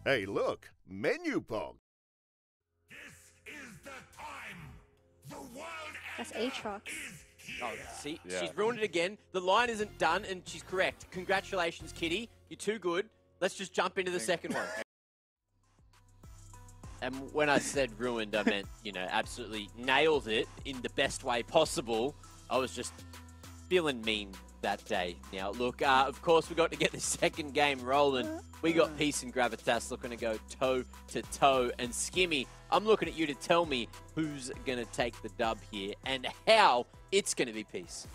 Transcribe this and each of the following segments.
Hey, look, menu pong. This is the time. The world That's Aatrox. Oh, see, Yeah. she's ruined it again. The line isn't done, and she's correct. Congratulations, Kitty. You're too good. Let's just jump into the second one. And when I said ruined, I meant, you know, absolutely nailed it in the best way possible. I was just feeling mean that day. Now, look, of course, we got to get the second game rolling. We got Peace and Gravitas looking to go toe-to-toe. And Skimmy, I'm looking at you to tell me who's going to take the dub here and how it's going to be Peace.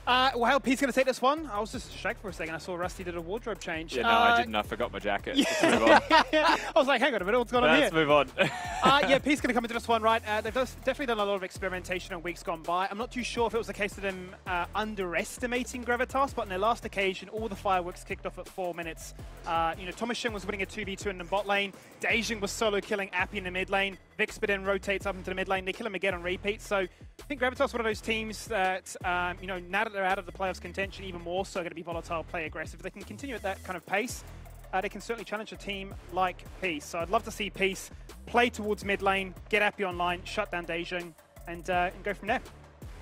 Well, how Pete's going to take this one? I was just distracted for a second. I saw Rusty did a wardrobe change. Yeah, no, I didn't. I forgot my jacket. Yeah. Let's move on. I was like, hang on a minute, what's going on here? Let's move on. Yeah, Pete's going to come into this one, right? They've definitely done a lot of experimentation in weeks gone by. I'm not too sure if it was a case of them underestimating Gravitas, but on their last occasion, all the fireworks kicked off at 4 minutes. You know, Thomas Shin was winning a 2v2 in the bot lane. Dejing was solo killing Appy in the mid lane. Vixbit then rotates up into the mid lane. They kill him again on repeat. So I think Gravitas one of those teams that, you know, now that they're out of the playoffs contention, even more so going to be volatile, play aggressive. If they can continue at that kind of pace, they can certainly challenge a team like Peace. So I'd love to see Peace play towards mid lane, get Appy online, shut down Dejing, and go from there.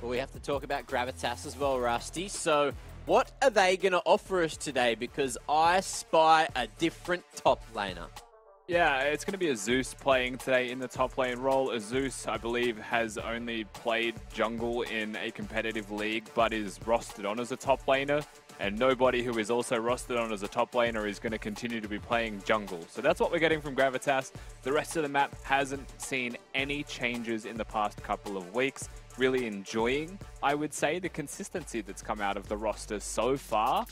Well, we have to talk about Gravitas as well, Rusty. So what are they going to offer us today? Because I spy a different top laner. Yeah, it's going to be a Zeus playing today in the top lane role. A Zeus, I believe, has only played jungle in a competitive league, but is rostered on as a top laner. And nobody who is also rostered on as a top laner is going to continue to be playing jungle. So that's what we're getting from Gravitas. The rest of the map hasn't seen any changes in the past couple of weeks. Really enjoying, I would say, the consistency that's come out of the roster so far.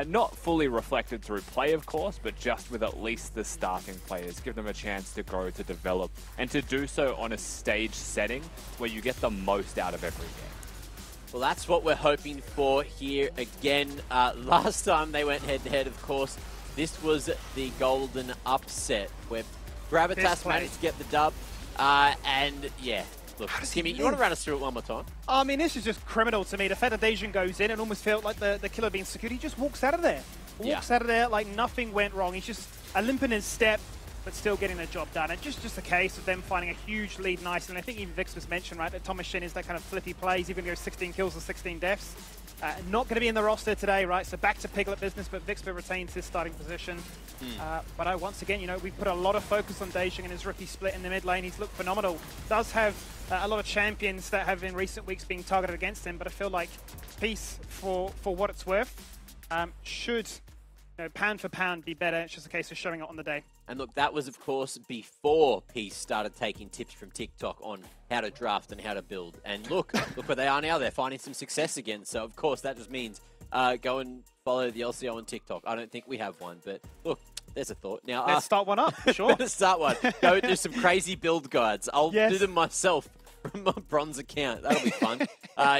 Not fully reflected through play, of course, but just with at least the starting players. Give them a chance to grow, to develop, and to do so on a stage setting where you get the most out of every game. Well, that's what we're hoping for here again. Last time they went head-to-head, of course, this was the golden upset where Gravitas managed to get the dub. And, yeah, look, Skimmy, you want to run us through it one more time? I mean, this is just criminal to me. The fact that Dejing goes in, it almost felt like the killer being secured. He just walks out of there. Walks out of there like nothing went wrong. He's just a limp in his step, but still getting the job done. And just a case of them finding a huge lead nice. And I think even Vix was mentioned, right, that Thomas Shin is that kind of flippy play. He's even going to go 16 kills and 16 deaths. Not going to be in the roster today, right? So back to Piglet business, but Vixbit retains his starting position. But once again, you know, we put a lot of focus on Dejing and his rookie split in the mid lane. He's looked phenomenal. Does have a lot of champions that have in recent weeks been targeted against him, but I feel like Peace, for what it's worth, should, you know, pound for pound be better. It's just a case of showing it on the day. And look, that was, of course, before Peace started taking tips from TikTok on how to draft and how to build. And look where they are now. They're finding some success again. So, of course, that just means go and follow the LCO on TikTok. I don't think we have one, but look, there's a thought. Now, Let's start one up, for sure. Let's start one. Go do some crazy build guides. I'll do them myself from my bronze account. That'll be fun.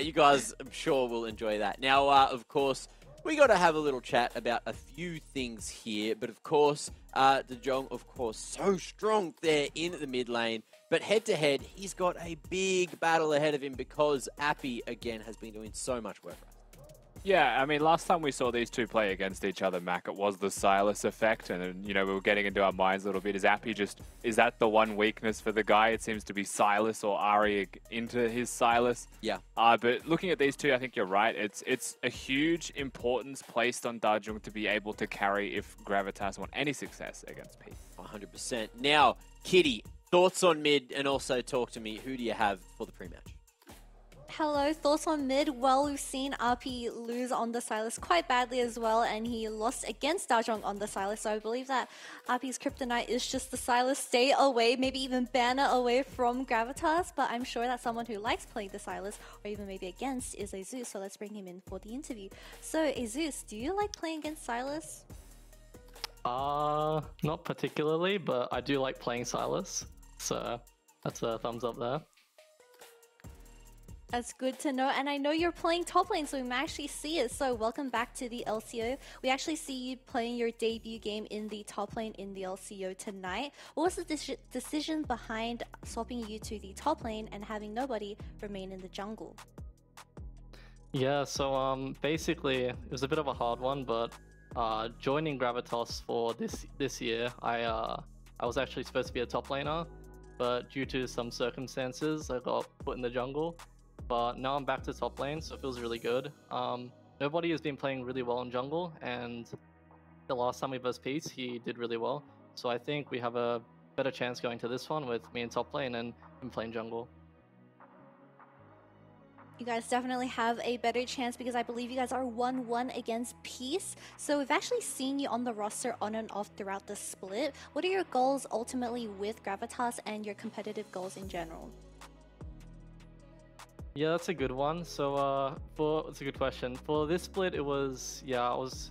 You guys, I'm sure, will enjoy that. Now, of course, we got to have a little chat about a few things here, but of course, Dejong, of course, so strong there in the mid lane, but head-to-head, he's got a big battle ahead of him because Appy, again, has been doing so much work for us. Yeah, I mean, last time we saw these two play against each other, Mac, it was the Silas effect, and, you know, we were getting into our minds a little bit. Is Appy just, is that the one weakness for the guy? It seems to be Silas or Ari into his Silas. Yeah. But looking at these two, I think you're right. It's a huge importance placed on Dajung to be able to carry if Gravitas want any success against P. 100%. Now, Kitty, thoughts on mid, and also talk to me. Who do you have for the pre-match? Hello, thoughts on mid? Well, we've seen RP lose on the Silas quite badly as well, and he lost against Dajong on the Silas, so I believe that RP's kryptonite is just the Silas. Stay away, maybe even banner away from Gravitas, but I'm sure that someone who likes playing the Silas, or even maybe against, is Azeus, so let's bring him in for the interview. So, Azeus, do you like playing against Silas? Not particularly, but I do like playing Silas, so that's a thumbs up there. That's good to know. And I know you're playing top lane, so we might actually see it. So welcome back to the LCO. We actually see you playing your debut game in the top lane in the LCO tonight. What was the decision behind swapping you to the top lane and having nobody remain in the jungle? Yeah, so basically it was a bit of a hard one, but joining Gravitas for this year, I was actually supposed to be a top laner, but due to some circumstances, I got put in the jungle. But now I'm back to top lane, so it feels really good. Nobody has been playing really well in jungle, and the last time we versed Peace, he did really well. So I think we have a better chance going to this one with me in top lane and him playing jungle. You guys definitely have a better chance because I believe you guys are 1-1 against Peace. So we've actually seen you on the roster on and off throughout the split. What are your goals ultimately with Gravitas and your competitive goals in general? Yeah, that's a good one. So it's a good question. For this split, it was, I was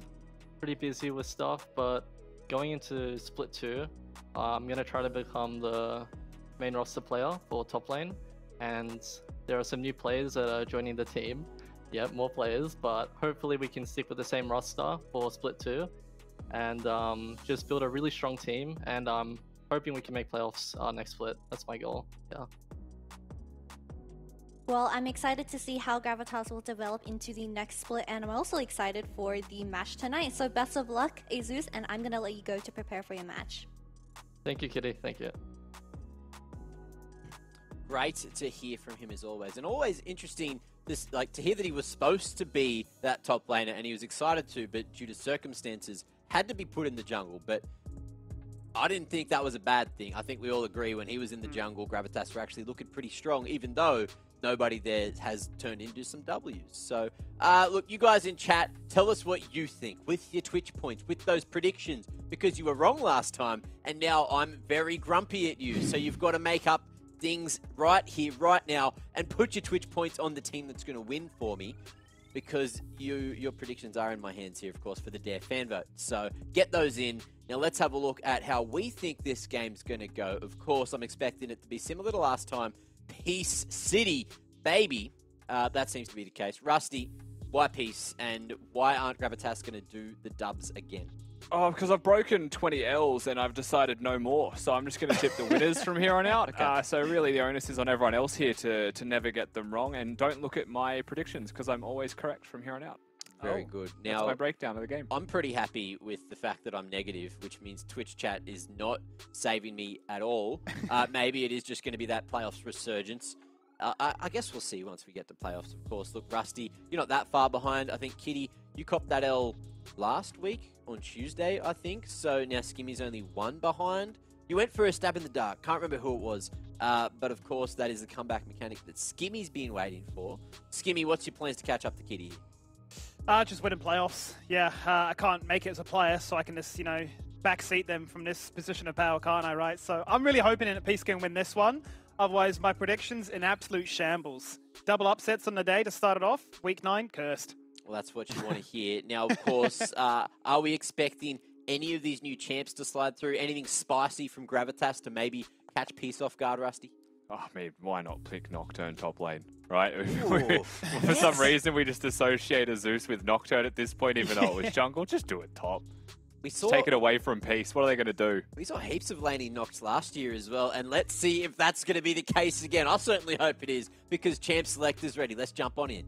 pretty busy with stuff, but going into split 2, I'm going to try to become the main roster player for top lane, and there are some new players that are joining the team. Yeah, more players, but hopefully we can stick with the same roster for split 2 and just build a really strong team, and I'm hoping we can make playoffs next split. That's my goal. Yeah. Well, I'm excited to see how Gravitas will develop into the next split, and I'm also excited for the match tonight. So best of luck, Azus, and I'm going to let you go to prepare for your match. Thank you, Kitty. Thank you. Great to hear from him as always, and always interesting to hear that he was supposed to be that top laner and he was excited to, but due to circumstances had to be put in the jungle. But I didn't think that was a bad thing. I think we all agree when he was in the jungle, Gravitas were actually looking pretty strong, even though nobody there has turned into some W's. So, look, you guys in chat, tell us what you think with your Twitch points, with those predictions, because you were wrong last time, and now I'm very grumpy at you. So you've got to make up things right here, right now, and put your Twitch points on the team that's going to win for me, because your predictions are in my hands here, of course, for the Dare fan vote. So get those in. Now let's have a look at how we think this game's going to go. Of course, I'm expecting it to be similar to last time. Peace City, baby. That seems to be the case. Rusty, why Peace, and why aren't Gravitas going to do the dubs again? Oh, because I've broken 20 Ls and I've decided no more. So I'm just going to tip the winners from here on out. Okay. So really the onus is on everyone else here to never get them wrong. And don't look at my predictions because I'm always correct from here on out. Very good. Now, that's my breakdown of the game. I'm pretty happy with the fact that I'm negative, which means Twitch chat is not saving me at all. Maybe it is just going to be that playoffs resurgence. I guess we'll see once we get to playoffs, of course. Look, Rusty, you're not that far behind. I think, Kitty, you copped that L last week on Tuesday, I think. So now Skimmy's only 1 behind. You went for a stab in the dark. Can't remember who it was. But, of course, that is the comeback mechanic that Skimmy's been waiting for. Skimmy, what's your plans to catch up to Kitty here? Just win in playoffs. Yeah, I can't make it as a player, so I can just, backseat them from this position of power, can't I, right? So I'm really hoping that Peace can win this one. Otherwise, my prediction's in absolute shambles. Double upsets on the day to start it off. Week 9, cursed. Well, that's what you want to hear. Now, of course, are we expecting any of these new champs to slide through? Anything spicy from Gravitas to maybe catch Peace off guard, Rusty? Oh, I mean, why not pick Nocturne top lane, right? For some reason, we just associate a Zeus with Nocturne at this point, even though it was jungle. Just do it top. Take it away from Peace. What are they going to do? We saw heaps of laning Nox last year as well, and let's see if that's going to be the case again. I certainly hope it is, because Champ Select is ready. Let's jump on in.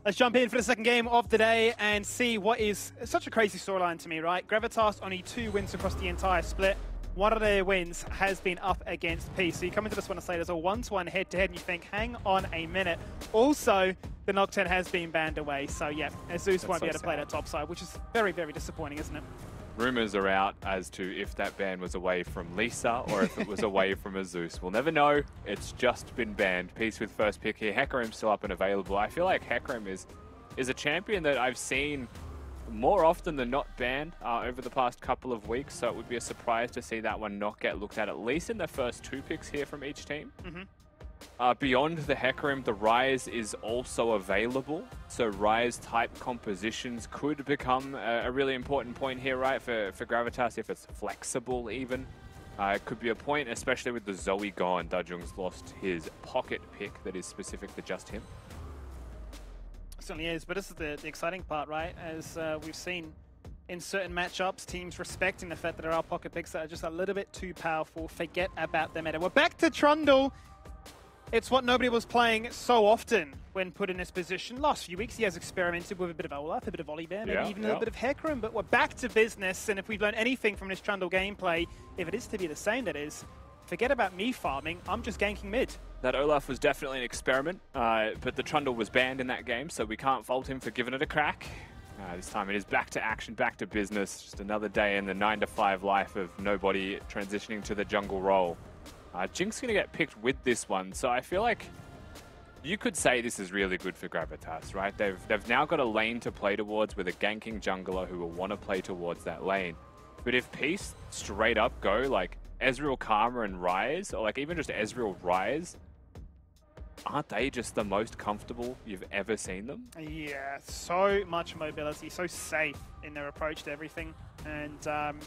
Let's jump in for the second game of the day and see what is such a crazy storyline to me, right? Gravitas only 2 wins across the entire split. One of their wins has been up against Peace. So you come into this one and say there's a 1-to-1 head-to-head, and you think, hang on a minute. Also, the Nocturne has been banned away. So yeah, Zeus won't be able to play that top side, which is very, very disappointing, isn't it? Rumors are out as to if that ban was away from Lisa or if it was away from a Zeus. We'll never know. It's just been banned. Peace with first pick here. Hecarim's still up and available. I feel like Hecarim is a champion that I've seen more often than not banned over the past couple of weeks, so it would be a surprise to see that one not get looked at least in the first 2 picks here from each team. Beyond the Hecarim, the Rise is also available, so Rise-type compositions could become a really important point here, right, for Gravitas, if it's flexible even. It could be a point, especially with the Zoe gone. Dajung's lost his pocket pick that is specific to just him. Certainly is, but this is the exciting part, right? As we've seen in certain matchups, teams respecting the fact that there are pocket picks that are just a little bit too powerful, forget about the meta. We're back to Trundle. It's what nobody was playing so often when put in this position. Last few weeks, he has experimented with a bit of Olaf, a bit of Olibear, maybe even a little bit of Hecarim, but we're back to business, and if we've learned anything from this Trundle gameplay, if it is to be the same, that is, forget about me farming, I'm just ganking mid. That Olaf was definitely an experiment, but the Trundle was banned in that game, so we can't fault him for giving it a crack. This time it is back to action, back to business. Just another day in the 9-to-5 life of nobody transitioning to the jungle role. Jinx going to get picked with this one, so I feel like you could say this is really good for Gravitas, right? They've now got a lane to play towards with a ganking jungler who will want to play towards that lane. But if Peace straight up go like Ezreal Karma and Ryze, or like even just Ezreal Ryze, aren't they just the most comfortable you've ever seen them? Yeah, so much mobility, so safe in their approach to everything. And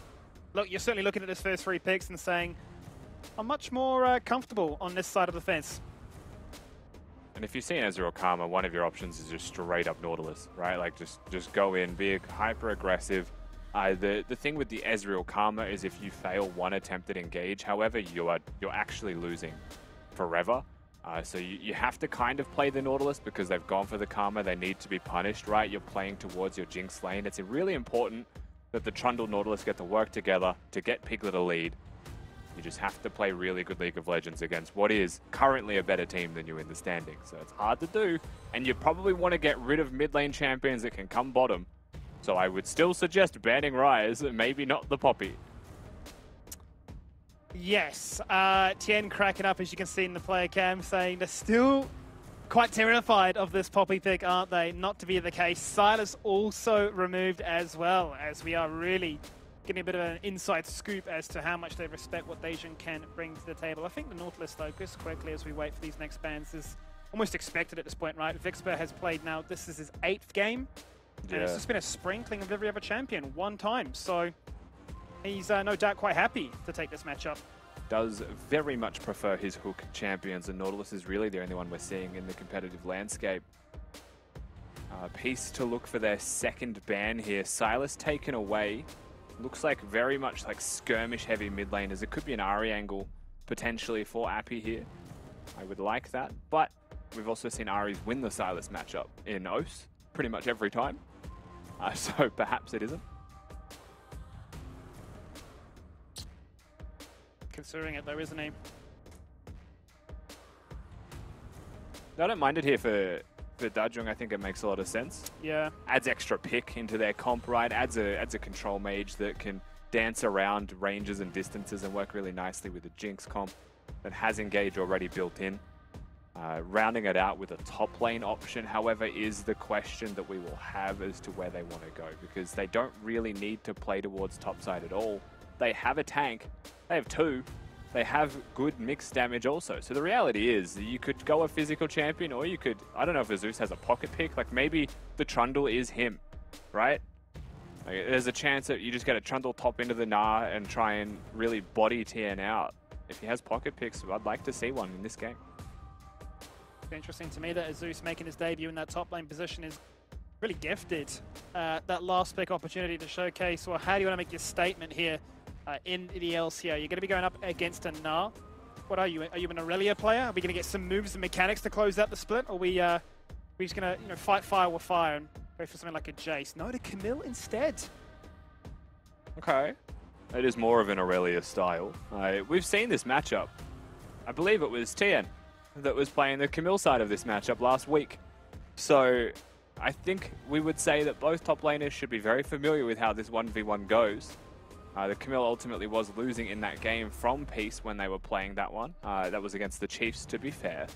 look, you're certainly looking at his first 3 picks and saying, I'm much more comfortable on this side of the fence. And if you see an Ezreal Karma, one of your options is just straight up Nautilus, right? Like just go in, be hyper aggressive. The thing with the Ezreal Karma is if you fail one attempt at engage, however, you're actually losing forever. So you have to kind of play the Nautilus because they've gone for the Karma. They need to be punished, right? You're playing towards your Jinx lane. It's really important that the Trundle Nautilus get to work together to get Piglet a lead. You just have to play really good League of Legends against what is currently a better team than you in the standings. So it's hard to do, and you probably want to get rid of mid lane champions that can come bottom. So I would still suggest banning Ryze, maybe not the Poppy. Yes, Tien cracking up, as you can see in the player cam, saying they're still quite terrified of this Poppy pick, aren't they? Not to be the case. Silas also removed as well, as we are really getting a bit of an inside scoop as to how much they respect what Dajun can bring to the table. I think the Nautilus focus, quickly as we wait for these next bans, is almost expected at this point, right? Vixper has played now, this is his 8th game, and it's just been a sprinkling of every other champion, 1 time. So he's no doubt quite happy to take this matchup. Does very much prefer his hook champions, and Nautilus is really the only one we're seeing in the competitive landscape. Peace to look for their 2nd ban here. Silas taken away. Looks like very much like skirmish heavy mid laners. It could be an Ahri angle potentially for Appy here. I would like that, but we've also seen Ahri's win the Silas matchup in Oath pretty much every time. So perhaps it isn't. Considering it though, isn't he? I don't mind it here for Dajung. I think it makes a lot of sense. Yeah. Adds extra pick into their comp, right? Adds a control mage that can dance around ranges and distances and work really nicely with the Jinx comp that has engage already built in. Rounding it out with a top lane option, however, is the question that we will have as to where they want to go, because they don't really need to play towards topside at all. They have a tank. They have 2. They have good mixed damage also. So the reality is you could go a physical champion, or you could, I don't know if Zeus has a pocket pick, like maybe the Trundle is him, right? Like, there's a chance that you just get a Trundle top into the Gnar and try and really body Tien out. If he has pocket picks, I'd like to see one in this game. It's interesting to me that Zeus making his debut in that top lane position is really gifted. That last pick opportunity to showcase, well, how do you want to make your statement here? In the LCO, you're going to be going up against a Gnar. What are you? Are you an Aurelia player? Are we going to get some moves and mechanics to close out the split? Or are we just going to fight fire with fire and go for something like a Jace? No, to Camille instead. Okay. It is more of an Aurelia style. We've seen this matchup. I believe it was Tien that was playing the Camille side of this matchup last week. So I think we would say that both top laners should be very familiar with how this 1v1 goes. The Camille ultimately was losing in that game from Peace when they were playing that one. That was against the Chiefs, to be fair.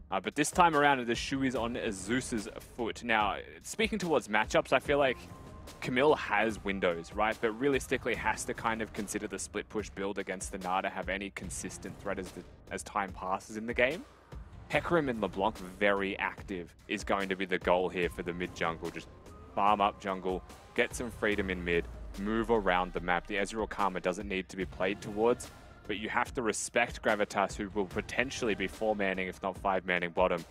But this time around, the shoe is on Zeus's foot. Now, speaking towards matchups, I feel like Camille has windows, right? But realistically has to kind of consider the split push build against the Gnar to have any consistent threat as time passes in the game. Hecarim and LeBlanc, very active, is going to be the goal here for the mid jungle. Just farm up jungle, get some freedom in mid, move around the map. The Ezreal Karma doesn't need to be played towards, but you have to respect Gravitas, who will potentially be 4-manning, if not 5-manning bottom,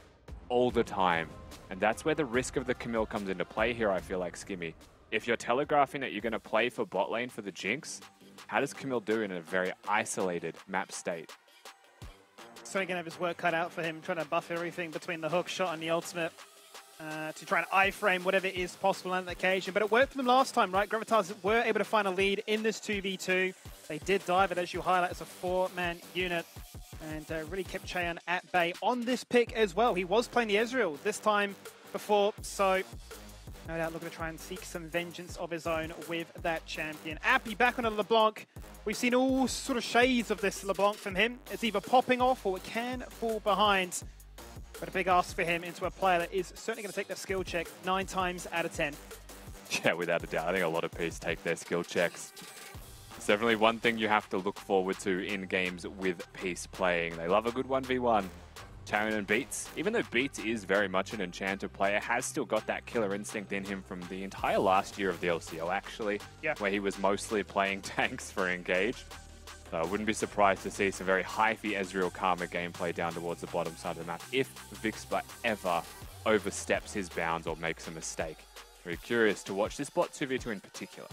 all the time. And that's where the risk of the Camille comes into play here, I feel like, Skimmy. If you're telegraphing that you're going to play for bot lane for the Jinx, how does Camille do in a very isolated map state? So he's going to have his work cut out for him, trying to buff everything between the hook shot and the ultimate to try and iframe whatever is possible on that occasion. But it worked for them last time, right? Gravitas were able to find a lead in this 2v2. They did dive it, as you highlight, as a 4-man unit. And really kept Cheon at bay on this pick as well. He was playing the Ezreal this time before, so no doubt looking to try and seek some vengeance of his own with that champion. Appy back on a LeBlanc. We've seen all sort of shades of this LeBlanc from him. It's either popping off or it can fall behind. But a big ask for him into a player that is certainly going to take that skill check 9 times out of 10. Yeah, without a doubt. I think a lot of Peace take their skill checks. It's definitely one thing you have to look forward to in games with Peace playing. They love a good 1v1. Charon and Beats, even though Beats is very much an enchanter player, has still got that killer instinct in him from the entire last year of the LCO, actually, where he was mostly playing tanks for Engage. So I wouldn't be surprised to see some very hyphy Ezreal Karma gameplay down towards the bottom side of the map if Vixpa ever oversteps his bounds or makes a mistake. Very curious to watch this bot 2v2 in particular.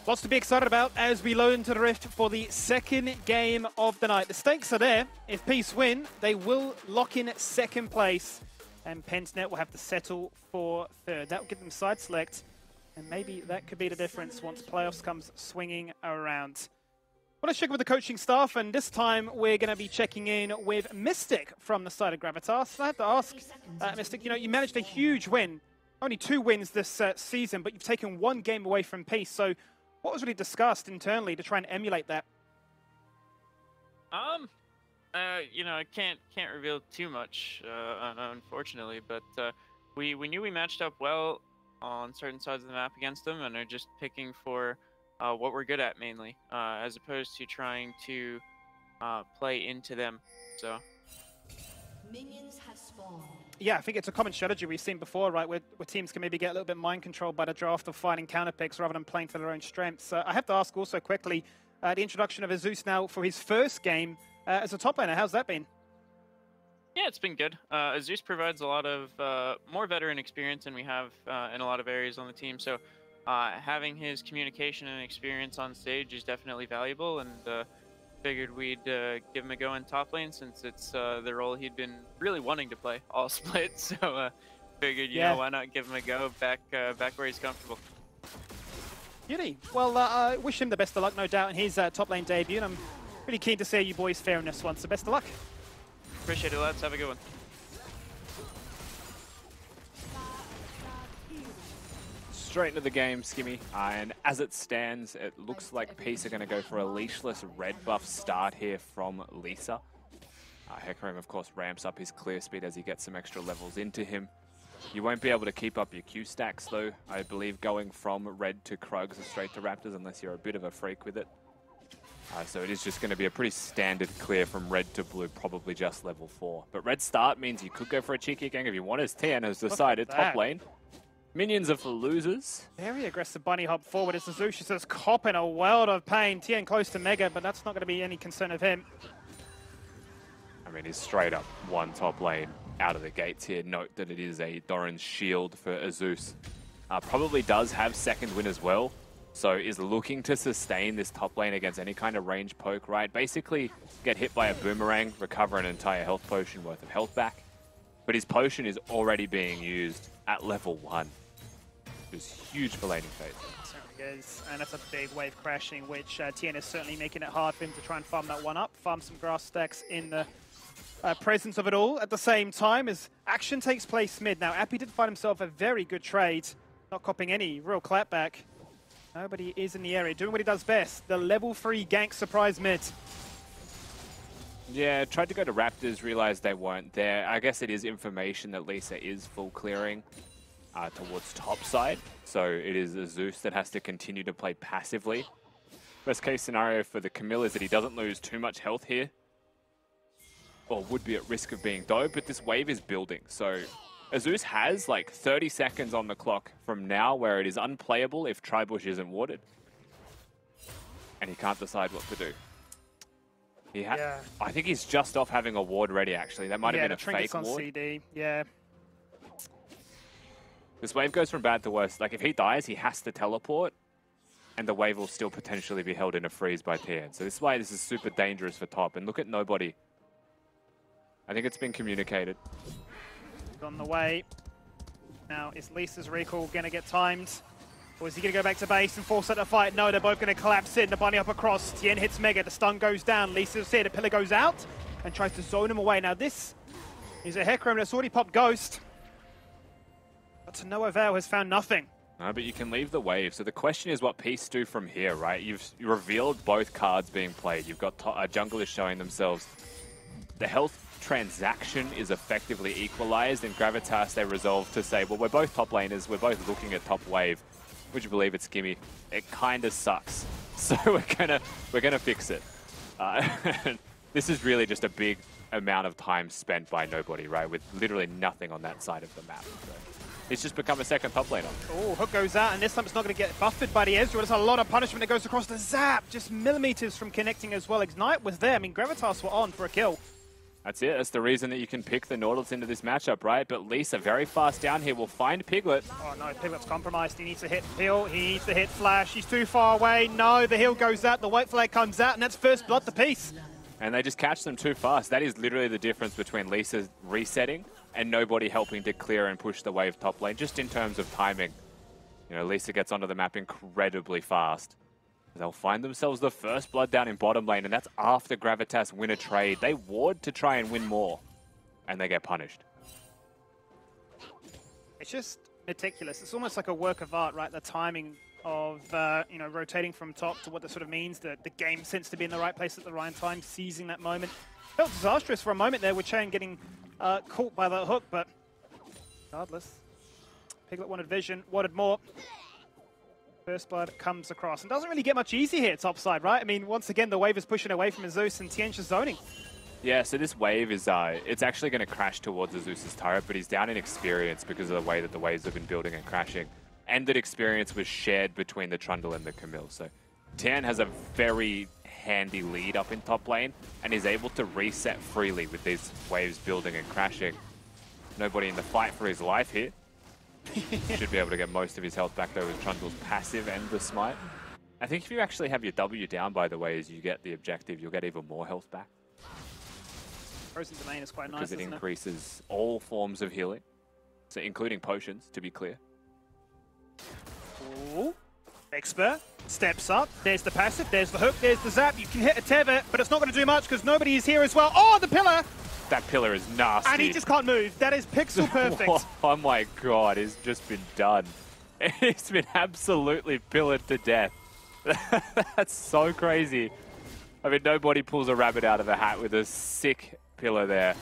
Lots to be excited about as we load into the Rift for the second game of the night. The stakes are there. If Peace win, they will lock in second place, and Pensnet will have to settle for third. That will give them side select, and maybe that could be the difference once playoffs comes swinging around. I want to check with the coaching staff, and this time we're going to be checking in with Mystic from the side of Gravitas. I have to ask, Mystic, you managed a huge win. Only 2 wins this season, but you've taken 1 game away from Peace. So what was really discussed internally to try and emulate that? I can't reveal too much, unfortunately, but we knew we matched up well on certain sides of the map against them, and are just picking for what we're good at mainly, as opposed to trying to play into them. So. Minions have spawned. Yeah, I think it's a common strategy we've seen before, right, where teams can maybe get a little bit mind controlled by the draft of finding counter picks rather than playing for their own strengths. I have to ask also quickly, the introduction of Azus now for his first game as a top laner. How's that been? Yeah, it's been good. Azus provides a lot of more veteran experience than we have in a lot of areas on the team. So having his communication and experience on stage is definitely valuable, and figured we'd give him a go in top lane since it's the role he'd been really wanting to play all split. So figured, you know, why not give him a go back where he's comfortable. Beauty. Well, I wish him the best of luck, no doubt, in his top lane debut. And I'm really keen to see you boys fare in this one. So best of luck. Appreciate it, lads. Have a good one. Straight into the game, Skimmy, and as it stands, it looks like Peace are going to go for a leashless red buff start here from Lisa. Hecarim, of course, ramps up his clear speed as he gets some extra levels into him. You won't be able to keep up your Q stacks, though, I believe, going from red to Krugs or straight to Raptors, unless you're a bit of a freak with it. So it is just going to be a pretty standard clear from red to blue, probably just level 4. But red start means you could go for a cheeky gang if you want, as Tian has decided, top lane. Minions are for losers. Very aggressive bunny hop forward as Azus is copping a world of pain. Tian close to Mega, but that's not going to be any concern of him. I mean, he's straight up one top lane out of the gates here. Note that it is a Doran's shield for Azus. Probably does have second win as well, so is looking to sustain this top lane against any kind of range poke, right? Basically, get hit by a boomerang, recover an entire health potion worth of health back. But his potion is already being used at level 1. It's huge for laning phase. Certainly is, and that's a big wave crashing, which Tian is certainly making it hard for him to try and farm that one up, farm some grass stacks in the presence of it all. At the same time, as action takes place mid. Now, Appy did find himself a very good trade, not copying any real clapback. Nobody is in the area, doing what he does best, the level 3 gank surprise mid. Yeah, tried to go to Raptors, realized they weren't there. I guess it is information that Lisa is full clearing towards top side. So it is Azus that has to continue to play passively. Best case scenario for the Camille is that he doesn't lose too much health here, or would be at risk of being dove, but this wave is building. So Azus has like 30 seconds on the clock from now where it is unplayable if Tribush isn't warded. And he can't decide what to do. I think he's just off having a ward ready, actually. That might have been a fake on ward. CD. Yeah. This wave goes from bad to worse. Like, if he dies, he has to teleport, and the wave will still potentially be held in a freeze by TN. So this is why this is super dangerous for top. And look at nobody. I think it's been communicated. On the way. Now, is Lisa's recall going to get timed? Or is he going to go back to base and force out the fight? No, they're both going to collapse in. The bunny up across. Tien hits Mega. The stun goes down. Lisa's here. The pillar goes out and tries to zone him away. Now, this is a Hecarim that's already popped Ghost. But to no avail, has found nothing. No, but you can leave the wave. So the question is what Peace do from here, right? You've revealed both cards being played. You've got junglers showing themselves. The health transaction is effectively equalized. In Gravitas, they resolve to say, well, we're both top laners. We're both looking at top wave. Would you believe it, Skimmy? It kind of sucks. So we're gonna fix it. This is really just a big amount of time spent by nobody, right? With literally nothing on that side of the map. So it's just become a second top laner. Oh, hook goes out, and this time it's not going to get buffered by the Ezreal. There's a lot of punishment that goes across the Zap. Just millimeters from connecting as well. Ignite was there. I mean, Gravitas were on for a kill. That's it. That's the reason that you can pick the Nautilus into this matchup, right? But Lisa, very fast down here, will find Piglet. Oh no, Piglet's compromised. He needs to hit heal. He needs to hit flash. He's too far away. No, the heal goes out. The white flag comes out, and that's first blood to Peace. And they just catch them too fast. That is literally the difference between Lisa resetting and nobody helping to clear and push the wave top lane, just in terms of timing. You know, Lisa gets onto the map incredibly fast. They'll find themselves the first blood down in bottom lane, and that's after Gravitas win a trade. They ward to try and win more, and they get punished. It's just meticulous. It's almost like a work of art, right? The timing of, you know, rotating from top to what that sort of means. The game sense to be in the right place at the right time, seizing that moment. Felt disastrous for a moment there with Chain getting caught by that hook, but regardless, Piglet wanted vision, wanted more. First blood comes across and doesn't really get much easier here topside, right? I mean, once again, the wave is pushing away from Zeus and Tien's just zoning. Yeah, so this wave is, it's actually going to crash towards Zeus's turret, but he's down in experience because of the way that the waves have been building and crashing. And that experience was shared between the Trundle and the Camille. So Tien has a very handy lead up in top lane and is able to reset freely with these waves building and crashing. Nobody in the fight for his life here. Should be able to get most of his health back though with Trundle's passive and the smite. I think if you actually have your W down, by the way, as you get the objective, you'll get even more health back. Frozen Domain is quite nice, because it increases all forms of healing, so including potions, to be clear. Ooh. Expert steps up. There's the passive, there's the hook, there's the zap. You can hit a Tevet, but it's not going to do much because nobody is here as well. Oh, the pillar! That pillar is nasty. And he just can't move. That is pixel perfect. Oh my god, it's just been done. It's been absolutely pillared to death. That's so crazy. I mean, nobody pulls a rabbit out of a hat with a sick pillar there.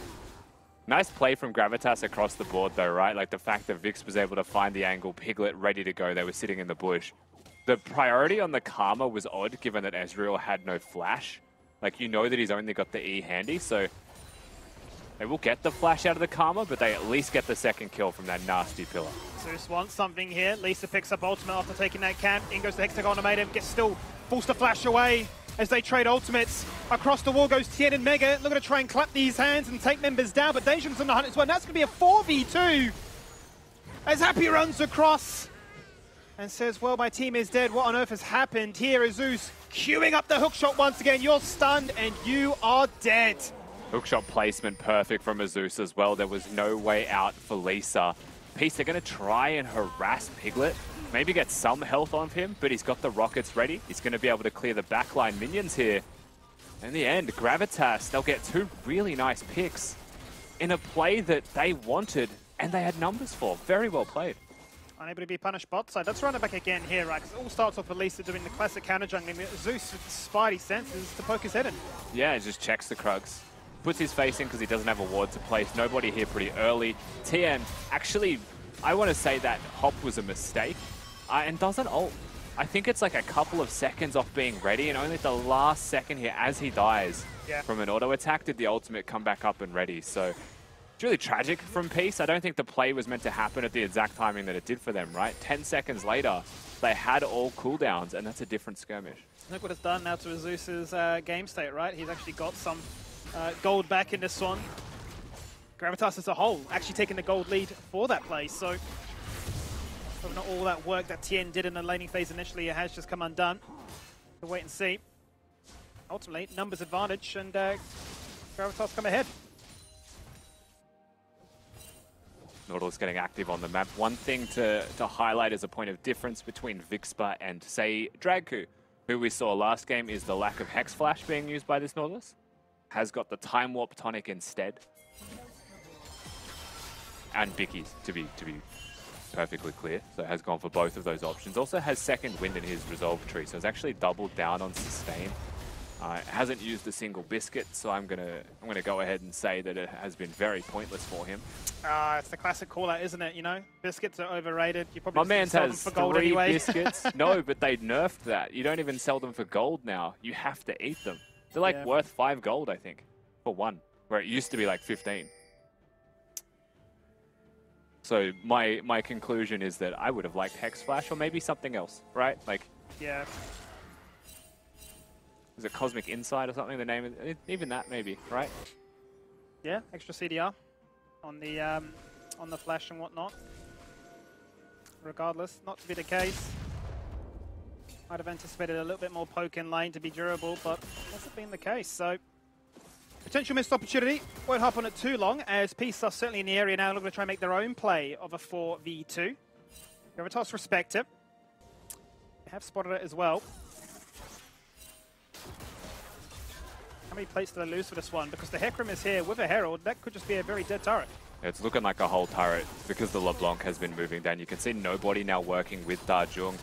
Nice play from Gravitas across the board though, right? Like the fact that Vix was able to find the angle, Piglet ready to go. They were sitting in the bush. The priority on the Karma was odd given that Ezreal had no flash. Like, you know that he's only got the E handy, so they will get the flash out of the Karma, but they at least get the second kill from that nasty pillar. Zeus wants something here. Lisa picks up ultimate after taking that camp. In goes the Hexagon Automated, gets still forced to flash away as they trade ultimates. Across the wall goes Tien and Mega. Looking to try and clap these hands and take members down, but Dajon's on the hunt as well. And that's going to be a 4v2 as Happy runs across and says, well, my team is dead. What on earth has happened? Here is Zeus queuing up the hookshot once again. You're stunned and you are dead. Hookshot placement perfect from Zeus as well. There was no way out for Lisa. Peace, they're going to try and harass Piglet. Maybe get some health on him, but he's got the rockets ready. He's going to be able to clear the backline minions here. In the end, Gravitas, they'll get two really nice picks in a play that they wanted and they had numbers for. Very well played. Unable to be punished bot side. Let's run it back again here, right? Because it all starts off with Lisa doing the classic counter jungling. Zeus with the spidey senses to poke his head in. Yeah, he just checks the Krugs. Puts his face in because he doesn't have a ward to place. Nobody here pretty early. Tien, actually, I want to say that hop was a mistake. And doesn't ult. I think it's like a couple of seconds off being ready, and only at the last second here as he dies from an auto attack did the ultimate come back up and ready. So It's really tragic from Peace. I don't think the play was meant to happen at the exact timing that it did for them, right? 10 seconds later, they had all cooldowns, and that's a different skirmish. Look what it's done now to Zeus's game state, right? He's actually got some gold back in this one. Gravitas as a whole actually taking the gold lead for that play, so not all that work that Tien did in the laning phase initially has just come undone. We'll wait and see. Ultimately, numbers advantage, and Gravitas come ahead. Nautilus getting active on the map. One thing to highlight as a point of difference between Vixpa and, say, Dragku, who we saw last game, is the lack of Hex Flash being used by this Nautilus. Has got the Time Warp Tonic instead. And Bicky's, to be perfectly clear. So has gone for both of those options. Also has Second Wind in his Resolve tree, so it's actually doubled down on Sustain. Hasn't used a single biscuit, so I'm gonna go ahead and say that it has been very pointless for him. It's the classic call-out, isn't it? You know, biscuits are overrated. You probably My man sell them has for gold 3 anyway. biscuits. No, but they nerfed that. You don't even sell them for gold now. You have to eat them. They're like worth 5 gold, I think, for one, where it used to be like 15. So my conclusion is that I would have liked Hex Flash or maybe something else, right? Like, Yeah. is it Cosmic Insight or something? The name of it, even that maybe, right? Yeah, extra CDR on the flash and whatnot. Regardless, not to be the case. I'd have anticipated a little bit more poke in lane to be durable, but hasn't been the case. So potential missed opportunity. Won't hop on it too long, as Peace are certainly in the area now, looking to try and make their own play of a 4v2. Gravitas respect it. They have spotted it as well. How many plates do they lose for this one? Because the Hecarim is here with a Herald. That could just be a very dead turret. Yeah, it's looking like a whole turret because the LeBlanc has been moving down. You can see nobody now working with Darjung.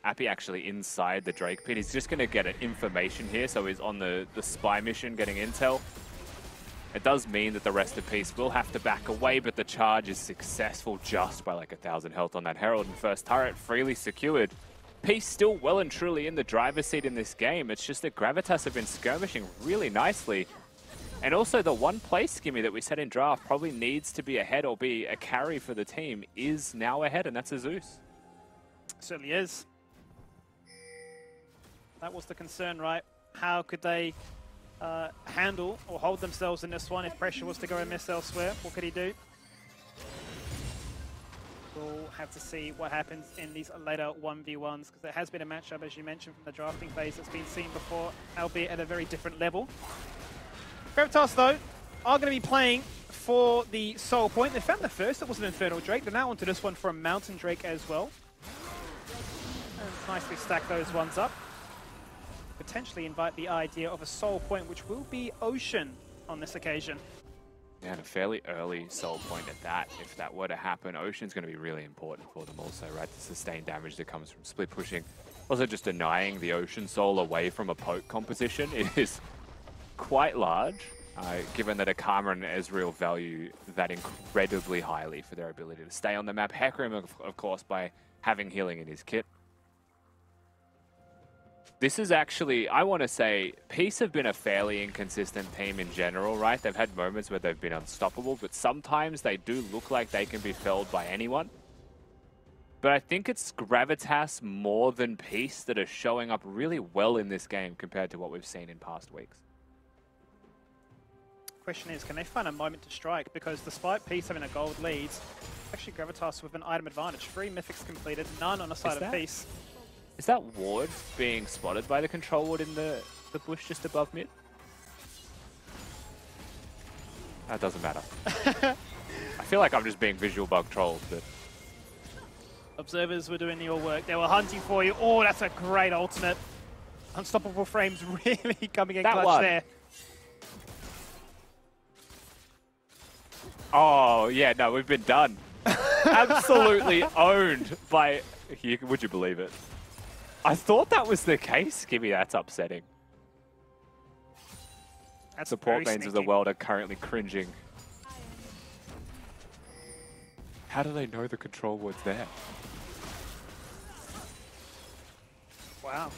Appy actually inside the Drake pit. He's just going to get an information here, so he's on the spy mission getting intel. It does mean that the rest of Peace will have to back away, but the charge is successful just by like 1,000 health on that Herald, and first turret freely secured. Peace still well and truly in the driver's seat in this game. It's just that Gravitas have been skirmishing really nicely. And also the one play skimmy that we said in draft probably needs to be ahead or be a carry for the team is now ahead, and that's a Zeus. Certainly is. That was the concern, right? How could they handle or hold themselves in this one if pressure was to go and miss elsewhere? What could he do? We'll have to see what happens in these later 1v1s, because there has been a matchup, as you mentioned, from the drafting phase that's been seen before, albeit at a very different level. Gravitas, though, are going to be playing for the Soul Point. They found the first, that was an Infernal Drake. They're now onto this one for a Mountain Drake as well. And nicely stack those ones up. Potentially invite the idea of a Soul Point, which will be Ocean on this occasion. Yeah, and a fairly early Soul Point at that. If that were to happen, Ocean's going to be really important for them also, right? The sustained damage that comes from split pushing. Also just denying the Ocean Soul away from a poke composition. It is quite large, given that Akama and Ezreal value that incredibly highly for their ability to stay on the map. Hecarim, of course, by having healing in his kit. This is actually, I want to say, Peace have been a fairly inconsistent team in general, right? They've had moments where they've been unstoppable, but sometimes they do look like they can be felled by anyone. But I think it's Gravitas more than Peace that are showing up really well in this game compared to what we've seen in past weeks. Question is, can they find a moment to strike? Because despite Peace having a gold lead, actually Gravitas with an item advantage. 3 mythics completed, none on the side of Peace. Is that ward being spotted by the control ward in the bush just above mid? That doesn't matter. I feel like I'm just being visual bug trolled, but... Observers were doing your work. They were hunting for you. Oh, that's a great ultimate. Unstoppable Frames really coming in clutch there. Oh, yeah, no, we've been done. Absolutely owned by... Would you believe it? I thought that was the case. Skibby, that's upsetting. That's Support mains of the world are currently cringing. How do they know the control ward's there? Wow.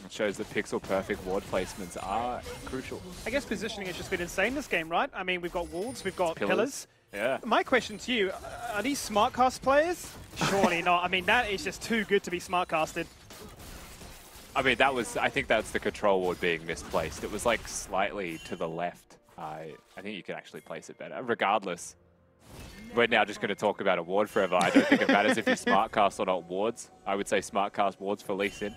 It shows that pixel-perfect ward placements are crucial. I guess positioning has just been insane this game, right? I mean, we've got walls, we've got pillars. Yeah. My question to you, are these SmartCast players? Surely not. I mean, that is just too good to be SmartCasted. I mean, I think that's the control ward being misplaced. It was like slightly to the left. I think you could actually place it better. Regardless, we're now just going to talk about a ward forever. I don't think it matters if you SmartCast or not wards. I would say SmartCast wards for Lee Sin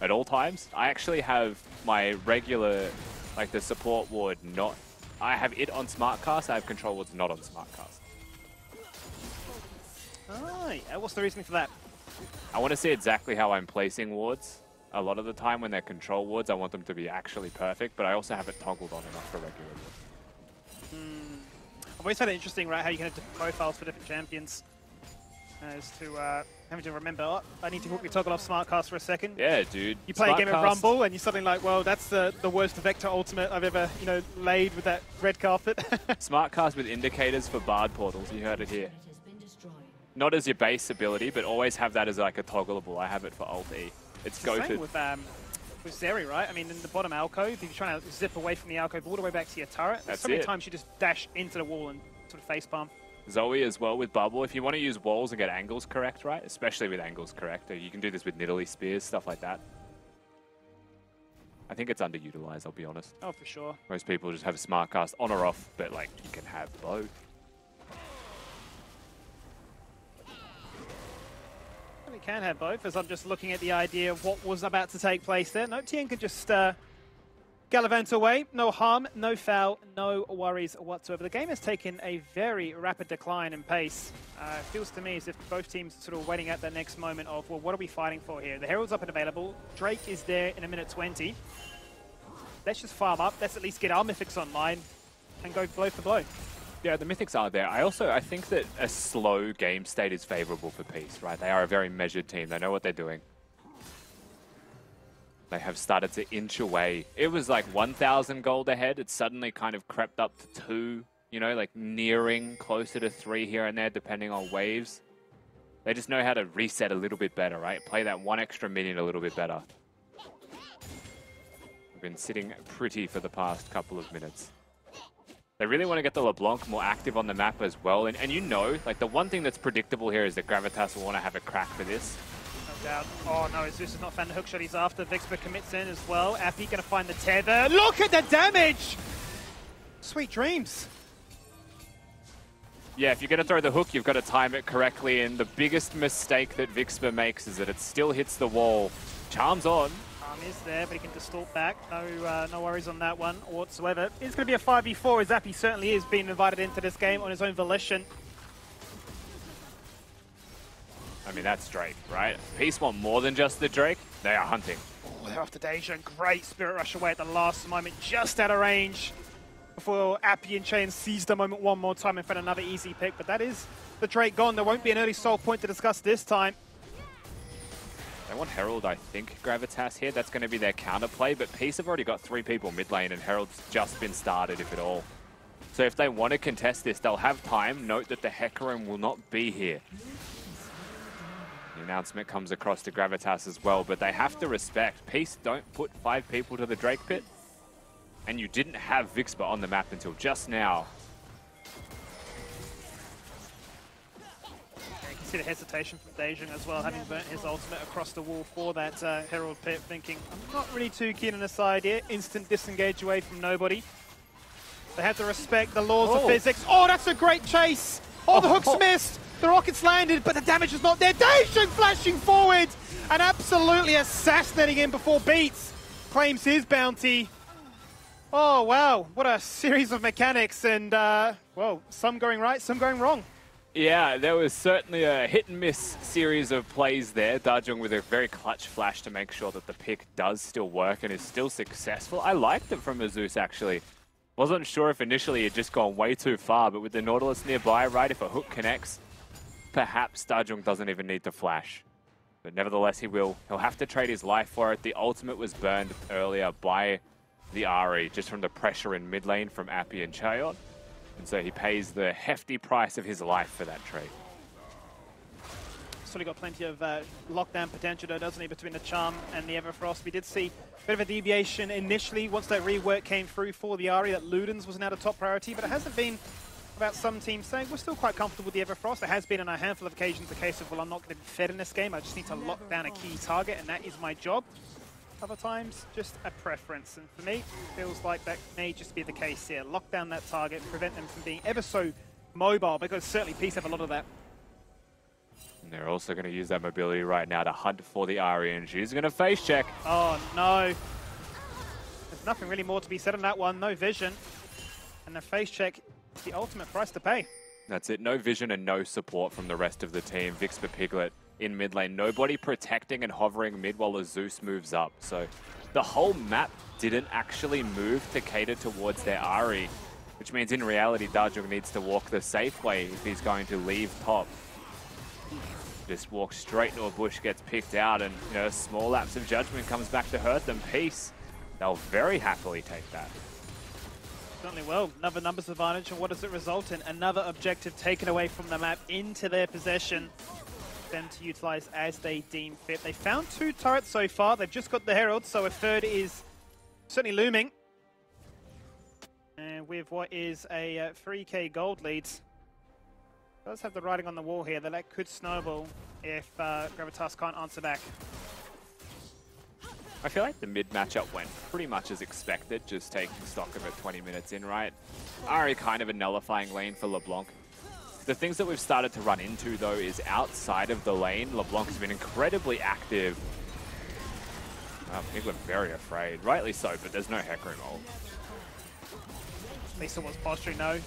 at all times. I actually have my regular, like the support ward not... I have it on SmartCast, I have control wards not on SmartCast. Oh, yeah. What's the reasoning for that? I want to see exactly how I'm placing wards. A lot of the time when they're control wards, I want them to be actually perfect, but I also have it toggled on and off for regular wards. I've always found it interesting, right, how you can have different profiles for different champions. As to having to remember, oh, I need to quickly toggle off SmartCast for a second. Yeah, dude. You play a game of Rumble and you're suddenly like, well, that's the worst Vector ultimate I've ever, laid with that red carpet. SmartCast with indicators for Bard portals, you heard it here. Not as your base ability, but always have that as like a toggleable. I have it for Alt E. It's goated. Same with Zeri, right? I mean, in the bottom alcove, if you're trying to zip away from the alcove all the way back to your turret, That's so many it. times you just dash into the wall and sort of facepalm. Zoe as well with Bubble. If you want to use walls and get angles correct, right? Especially with angles correct. You can do this with Nidalee Spears, stuff like that. I think it's underutilized, I'll be honest. Oh, for sure. Most people just have SmartCast on or off, but like you can have both. We can have both, as I'm just looking at the idea of what was about to take place there. No, Tien could just gallivant away. No harm, no foul, no worries whatsoever. The game has taken a very rapid decline in pace. It feels to me as if both teams are sort of waiting at that next moment of, well, what are we fighting for here? The Herald's up and available. Drake is there in a minute 20. Let's just farm up. Let's at least get our Mythics online and go blow for blow. Yeah, the Mythics are there. I think that a slow game state is favorable for Peace, right? They are a very measured team. They know what they're doing. They have started to inch away. It was like 1,000 gold ahead. It's suddenly kind of crept up to 2, like nearing closer to 3 here and there, depending on waves. They just know how to reset a little bit better, right? Play that 1 extra minion a little bit better. We've been sitting pretty for the past couple of minutes. They really want to get the LeBlanc more active on the map as well. And like the one thing that's predictable here is that Gravitas will want to have a crack for this. No doubt. Oh no, Zeus has not found the hookshot he's after. Vixper commits in as well. Appy going to find the tether. Look at the damage! Sweet dreams. Yeah, if you're going to throw the hook, you've got to time it correctly. And the biggest mistake that Vixper makes is that it still hits the wall. Charms on. Is there, but he can distort back. No worries on that one whatsoever. It's going to be a 5v4 as Appy certainly is being invited into this game on his own volition. I mean, that's Drake, right? Peace want more than just the Drake. They are hunting. Oh, they're after Deja. Great Spirit Rush away at the last moment, just out of range. Before Appy and Chain seize the moment one more time and find another easy pick. But that is the Drake gone. There won't be an early soul point to discuss this time. They want Herald, I think, Gravitas here. That's going to be their counterplay, but Peace have already got 3 people mid lane, and Herald's just been started, if at all. So if they want to contest this, they'll have time. Note that the Hecarim will not be here. The announcement comes across to Gravitas as well, but they have to respect. Peace don't put 5 people to the Drake pit, and you didn't have Vixper on the map until just now. The hesitation from Dejan as well, having burnt his ultimate across the wall for that Herald pit, thinking, I'm not really too keen on this idea. Instant disengage away from nobody. They have to respect the laws of physics. Oh, that's a great chase! Oh, the hook's missed! The rocket's landed, but the damage is not there. Dejan flashing forward and absolutely assassinating him before Beats claims his bounty. Oh, wow. What a series of mechanics, and, well, some going right, some going wrong. Yeah, there was certainly a hit-and-miss series of plays there. Dajong with a very clutch flash to make sure that the pick does still work and is still successful. I liked it from Zeus, actually. Wasn't sure if initially it had just gone way too far, but with the Nautilus nearby, right, if a hook connects, perhaps Dajong doesn't even need to flash. But nevertheless, he will. He'll have to trade his life for it. The ultimate was burned earlier by the Ahri, just from the pressure in mid lane from Appy and Chayot. And so he pays the hefty price of his life for that trade. still got plenty of lockdown potential, though, doesn't he, between the Charm and the Everfrost. We did see a bit of a deviation initially once that rework came through for the Ahri, that Ludens was now the top priority, but it hasn't been about some teams saying we're still quite comfortable with the Everfrost. It has been on a handful of occasions the case of, well, I'm not going to be fed in this game, I just need to lock down a key target, and that is my job. Other times, just a preference, and for me, it feels like that may just be the case here. Lock down that target, prevent them from being ever so mobile, because certainly Peace have a lot of that. And they're also going to use that mobility right now to hunt for the Ahri, and she's going to face check. Oh no. There's nothing really more to be said on that one. No vision. And the face check is the ultimate price to pay. That's it. No vision and no support from the rest of the team. Vix for Piglet in mid lane. Nobody protecting and hovering mid while the Zeus moves up. So the whole map didn't actually move to cater towards their Ahri, which means in reality Dajong needs to walk the safe way if he's going to leave top. Just walks straight into a bush, gets picked out, and you know, a small lapse of judgment comes back to hurt them. Peace, they'll very happily take that. Certainly will. Another numbers advantage, and what does it result in? Another objective taken away from the map into their possession, them to utilize as they deem fit. They found 2 turrets so far. They've just got the Herald, so a third is certainly looming. And with what is a 3k gold lead, does have the writing on the wall here that could snowball if Gravitas can't answer back. I feel like the mid matchup went pretty much as expected, just taking stock of it 20 minutes in, right? Ahri kind of a nullifying lane for LeBlanc. The things that we've started to run into, though, is outside of the lane. LeBlanc has been incredibly active. People are very afraid, rightly so, but there's no Hecarim ult. Lisa was posturing, no.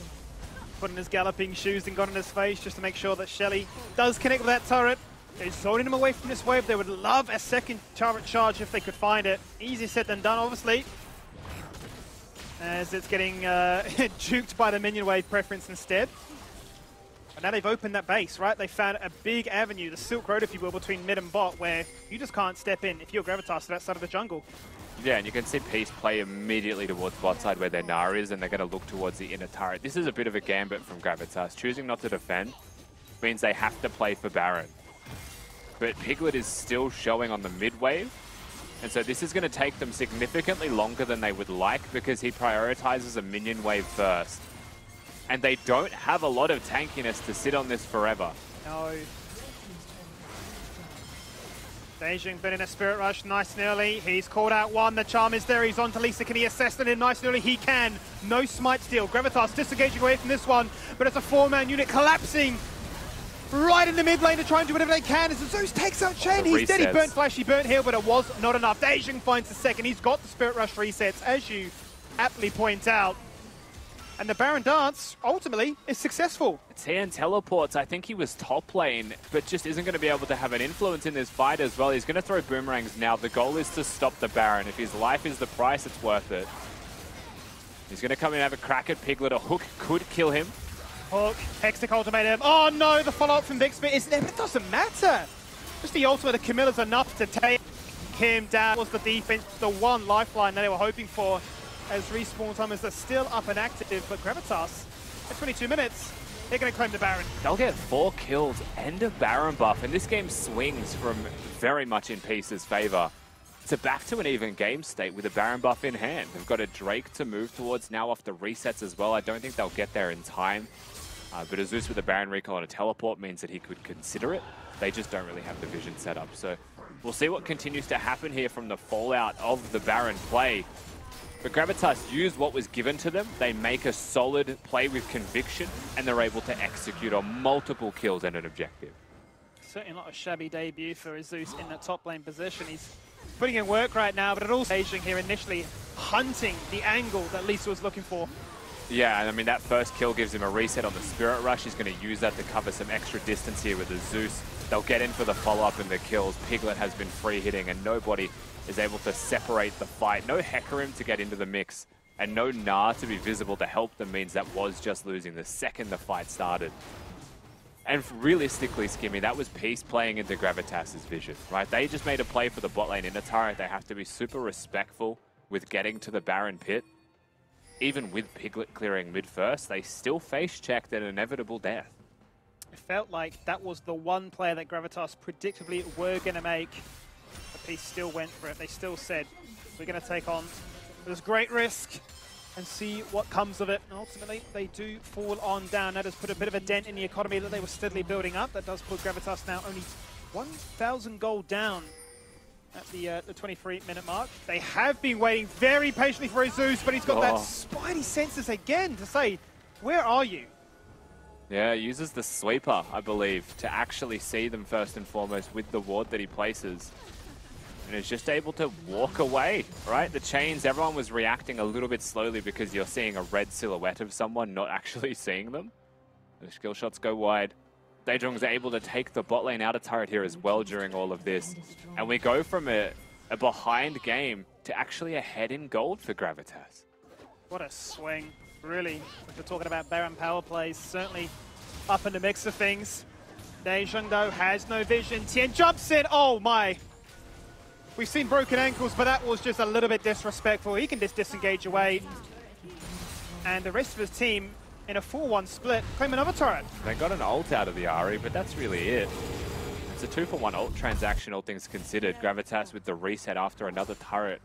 Put in his galloping shoes and got in his face just to make sure that Shelly does connect with that turret. They're zoning him away from this wave. They would love a second turret charge if they could find it. Easier said than done, obviously. As it's getting juked by the minion wave preference instead. But now they've opened that base, right? They found a big avenue, the Silk Road, if you will, between mid and bot, where you just can't step in if you're Gravitas to that side of the jungle. Yeah, and you can see Peace play immediately towards bot side where their Nara is, and they're going to look towards the inner turret. This is a bit of a gambit from Gravitas. Choosing not to defend means they have to play for Baron. But Piglet is still showing on the mid wave, and so this is going to take them significantly longer than they would like because he prioritizes a minion wave first. And they don't have a lot of tankiness to sit on this forever. No. Beijing been in a Spirit Rush nice and early. He's called out one. The Charm is there. He's on to Lisa. Can he assess it in nice and early? He can. No smite steal. Gravitas disengaging away from this one. But it's a 4-man unit collapsing right in the mid lane to try and do whatever they can. As Zeus takes out Chain. He's dead. He burnt Flash. He burnt Heal, but it was not enough. Beijing finds the second. He's got the Spirit Rush resets, as you aptly point out. And the Baron dance, ultimately, is successful. Tian teleports. I think he was top lane, but just isn't going to be able to have an influence in this fight as well. He's going to throw boomerangs now. The goal is to stop the Baron. If his life is the price, it's worth it. He's going to come in and have a crack at Piglet. A hook could kill him. Hook, Hextech ultimate him. Oh no, the follow-up from Vixbit isn't there, but it doesn't matter. Just the ultimate of Camilla's enough to take him down. Was the defense, the one lifeline that they were hoping for, as respawn timers are still up and active, but Gravitas, at 22 minutes, they're going to claim the Baron. They'll get 4 kills and a Baron buff, and this game swings from very much in Peace's favor to back to an even game state with a Baron buff in hand. They've got a Drake to move towards now off the resets as well. I don't think they'll get there in time, but a Zeus with a Baron recall and a teleport means that he could consider it. They just don't really have the vision set up, so we'll see what continues to happen here from the fallout of the Baron play. But Gravitas use what was given to them. They make a solid play with conviction, and they're able to execute on multiple kills and an objective. Certainly not a shabby debut for Zeus in the top lane position. He's putting in work right now, but it also staging here initially, hunting the angle that Lisa was looking for. Yeah, and I mean, that first kill gives him a reset on the Spirit Rush. He's going to use that to cover some extra distance here with the Zeus. They'll get in for the follow-up and the kills. Piglet has been free hitting, and nobody is able to separate the fight. No Hecarim to get into the mix, and no Gnar to be visible to help them means that was just losing the second the fight started. And realistically, Skimmy, that was Peace playing into Gravitas' vision, right? They just made a play for the bot lane inner turret. They have to be super respectful with getting to the Baron pit. Even with Piglet clearing mid first, they still face-checked an inevitable death. It felt like that was the one player that Gravitas predictably were going to make. But they still went for it. They still said, we're going to take on this great risk and see what comes of it. And ultimately, they do fall on down. That has put a bit of a dent in the economy that they were steadily building up. That does put Gravitas now only 1,000 gold down at the 23-minute mark. They have been waiting very patiently for Zeus, but he's got that spidey senses again to say, where are you? Yeah, he uses the sweeper, I believe, to actually see them first and foremost with the ward that he places. And is just able to walk away, right? The chains, everyone was reacting a little bit slowly because you're seeing a red silhouette of someone, not actually seeing them. The skill shots go wide. Daejong's able to take the bot lane out of turret here as well during all of this. And we go from a behind game to actually ahead in gold for Gravitas. What a swing, really. If we're talking about Baron power plays, certainly up in the mix of things. Daejong, though, has no vision. Tien jumps in. Oh, my. We've seen broken ankles, but that was just a little bit disrespectful. He can just disengage away. And the rest of his team, in a 4-1 split, claim another turret. They got an ult out of the Ahri, but that's really it. It's a 2-for-1 ult transaction, all things considered. Gravitas with the reset after another turret.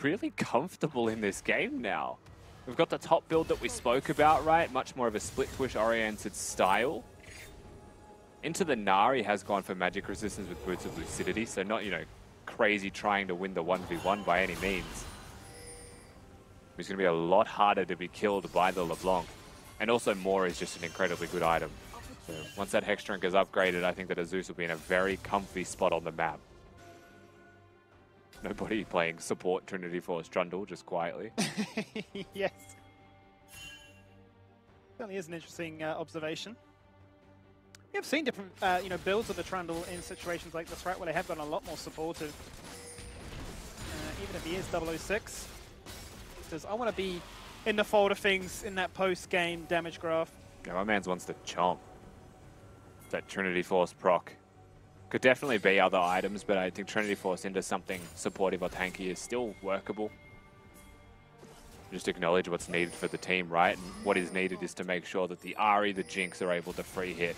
Really comfortable in this game now. We've got the top build that we spoke about, right? Much more of a split push oriented style. Into the Nari has gone for magic resistance with Boots of Lucidity, so not, you know, crazy trying to win the 1v1 by any means. It's going to be a lot harder to be killed by the LeBlanc. And also Moore is just an incredibly good item. So once that Hex Drink is upgraded, I think that Zeus will be in a very comfy spot on the map. Nobody playing support Trinity Force Trundle, just quietly. Yes. Certainly is an interesting observation. We have seen different builds of the Trundle in situations like this, right, where they have gone a lot more supportive. Even if he is 006. Says, I want to be in the fold of things in that post-game damage graph. Yeah, my man's wants to chomp. That Trinity Force proc. Could definitely be other items, but I think Trinity Force into something supportive or tanky is still workable. Just acknowledge what's needed for the team, right? And what is needed is to make sure that the Ahri, the Jinx are able to free hit.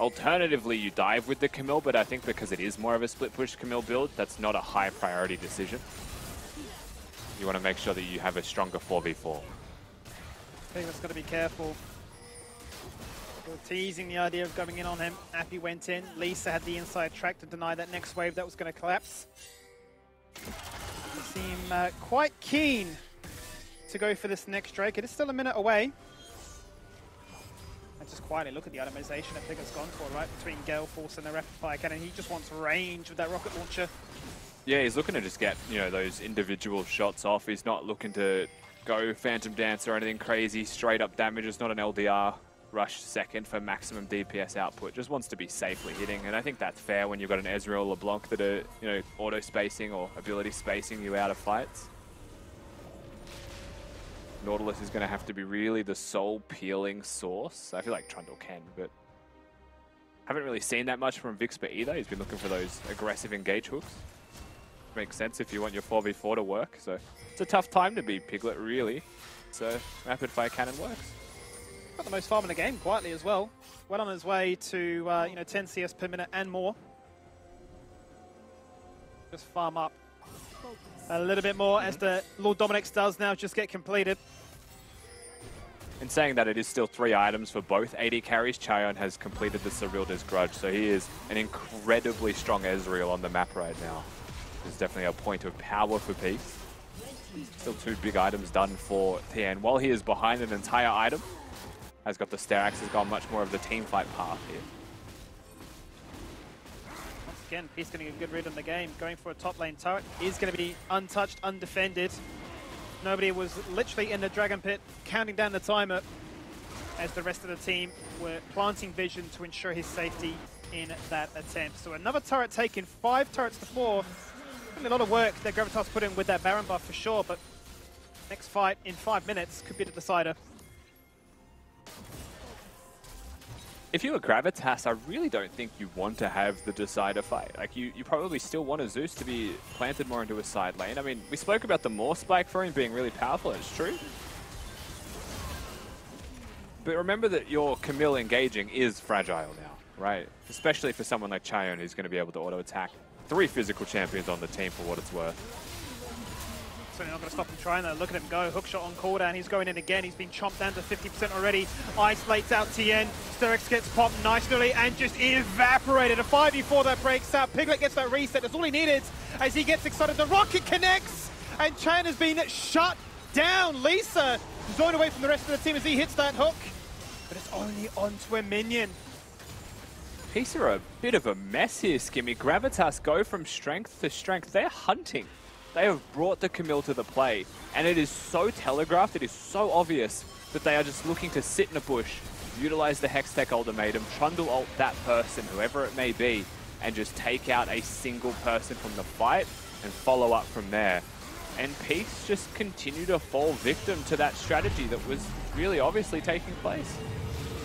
Alternatively, you dive with the Camille, but I think because it is more of a split push Camille build, that's not a high priority decision. You want to make sure that you have a stronger 4v4. I think that's got to be careful. We're teasing the idea of going in on him. Appy went in. Lisa had the inside track to deny that next wave that was going to collapse. They seem quite keen to go for this next Drake. It is still a minute away. And just quietly look at the itemization that Pigger's gone for, right? Between Gale Force and the Rapid Fire Cannon. He just wants range with that rocket launcher. Yeah, he's looking to just get, you know, those individual shots off. He's not looking to go Phantom Dance or anything crazy. Straight up damage. It's not an LDR rush second for maximum DPS output. Just wants to be safely hitting. And I think that's fair when you've got an Ezreal LeBlanc that are, you know, auto spacing or ability spacing you out of fights. Nautilus is going to have to be really the sole peeling source. I feel like Trundle can, but haven't really seen that much from Vixpa either. He's been looking for those aggressive engage hooks. Makes sense if you want your 4v4 to work. So it's a tough time to be Piglet, really. So Rapid Fire Cannon works. Got the most farm in the game, quietly as well. Well on his way to 10 CS per minute and more. Just farm up a little bit more as the Lord Dominic's does now just get completed. In saying that, it is still 3 items for both AD carries. Chaeyoung has completed the Serilda's Grudge, so he is an incredibly strong Ezreal on the map right now. There's definitely a point of power for Peace. Still 2 big items done for Tien. While he is behind an entire item, has got the Sterax, has gone much more of the team fight path here. Once again, Peace getting a good read on the game. Going for a top lane turret is going to be untouched, undefended. Nobody was literally in the Dragon Pit counting down the timer as the rest of the team were planting vision to ensure his safety in that attempt. So another turret taken, 5 turrets to 4. A lot of work that Gravitas put in with that Baron buff for sure, but next fight in 5 minutes could be the decider. If you were Gravitas, I really don't think you want to have the decider fight. Like, you probably still want a Zeus to be planted more into a side lane. I mean, we spoke about the Moore spike for him being really powerful, and it's true. But remember that your Camille engaging is fragile now, right? Especially for someone like Chaeyoung who's going to be able to auto-attack 3 physical champions on the team for what it's worth. Certainly not going to stop him trying though. Look at him go. Hookshot on cooldown. He's going in again. He's been chomped down to 50% already. Isolates out Tien. Sterix gets popped nicely and just evaporated. A 5v4 that breaks out. Piglet gets that reset. That's all he needed as he gets excited. The rocket connects and Chan has been shut down. Lisa zoned away from the rest of the team as he hits that hook. But it's only onto a minion. Peace are a bit of a mess here, Skimmy. Gravitas go from strength to strength. They're hunting. They have brought the Camille to the play, and it is so telegraphed, it is so obvious that they are just looking to sit in a bush, utilize the Hextech ultimatum, trundle ult that person, whoever it may be, and just take out a single person from the fight and follow up from there. And Peace just continue to fall victim to that strategy that was really obviously taking place.